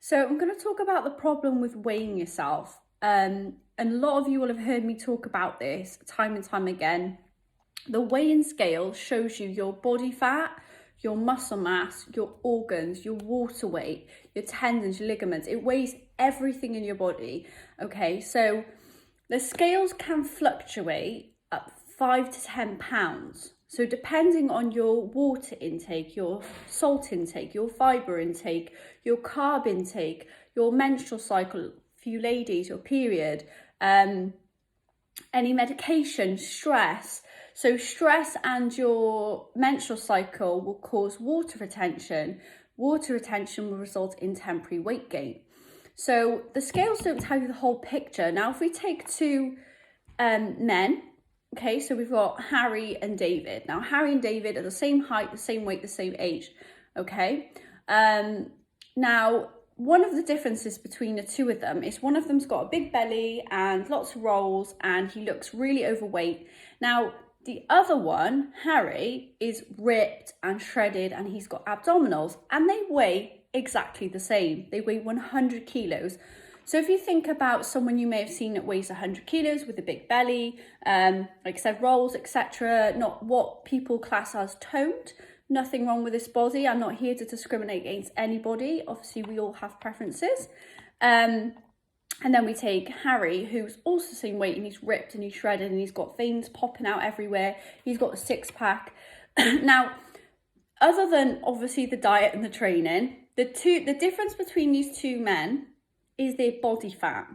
So I'm going to talk about the problem with weighing yourself. And a lot of you will have heard me talk about this time and time again. The weighing scale shows you your body fat, your muscle mass, your organs, your water weight, your tendons, your ligaments. It weighs everything in your body. Okay, so the scales can fluctuate up 5 to 10 pounds. So depending on your water intake, your salt intake, your fibre intake, your carb intake, your menstrual cycle, for you ladies, your period, any medication, stress. So stress and your menstrual cycle will cause water retention. Water retention will result in temporary weight gain. So the scales don't tell you the whole picture. Now, if we take two men, okay, so we've got Harry and David. Now, Harry and David are the same height, the same weight, the same age, okay? Now, one of the differences between the two of them is one of them's got a big belly and lots of rolls and he looks really overweight. Now, the other one, Harry, is ripped and shredded and he's got abdominals and they weigh exactly the same. They weigh 100 kilos. So if you think about someone you may have seen that weighs 100 kilos with a big belly, like I said, rolls, etc., not what people class as toned, nothing wrong with this body. I'm not here to discriminate against anybody. Obviously, we all have preferences. And then we take Harry, who's also the same weight and he's ripped and he's shredded and he's got veins popping out everywhere. He's got a six-pack. Now, other than obviously the diet and the training, the difference between these two men is their body fat.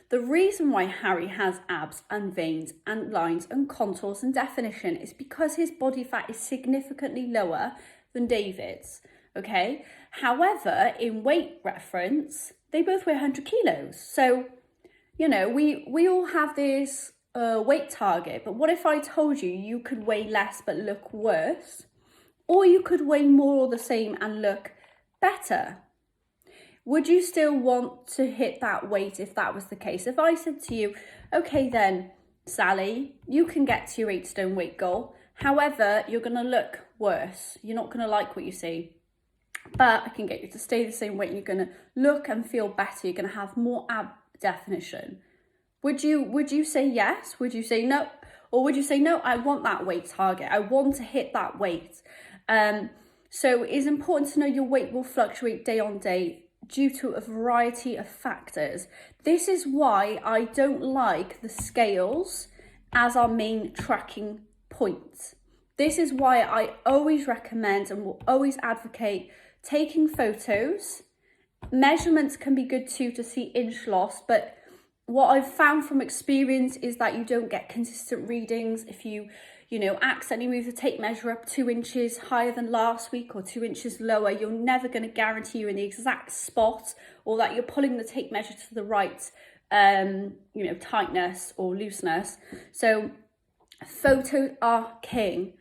The reason why Harry has abs and veins and lines and contours and definition is because his body fat is significantly lower than David's, okay? However, in weight reference, they both weigh 100 kilos. So, you know, we all have this weight target, but what if I told you could weigh less but look worse? Or you could weigh more or the same and look better? Would you still want to hit that weight if that was the case? If I said to you, okay then, Sally, you can get to your 8 stone weight goal. However, you're going to look worse. You're not going to like what you see. But I can get you to stay the same weight. You're going to look and feel better. You're going to have more ab definition. Would you say yes? Would you say no? Or would you say, no, I want that weight target. I want to hit that weight. So it's important to know your weight will fluctuate day on day due to a variety of factors. This is why I don't like the scales as our main tracking point. This is why I always recommend and will always advocate taking photos. Measurements can be good too to see inch loss, but what I've found from experience is that you don't get consistent readings if you accidentally move the tape measure up 2 inches higher than last week or 2 inches lower. You're never going to guarantee you're in the exact spot or that you're pulling the tape measure to the right, tightness or looseness. So photos are king.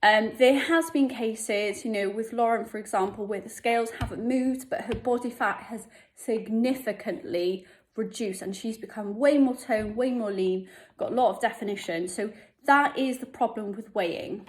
There has been cases, with Lauren, for example, where the scales haven't moved, but her body fat has significantly reduced and she's become way more toned, way more lean, got a lot of definition. So that is the problem with weighing.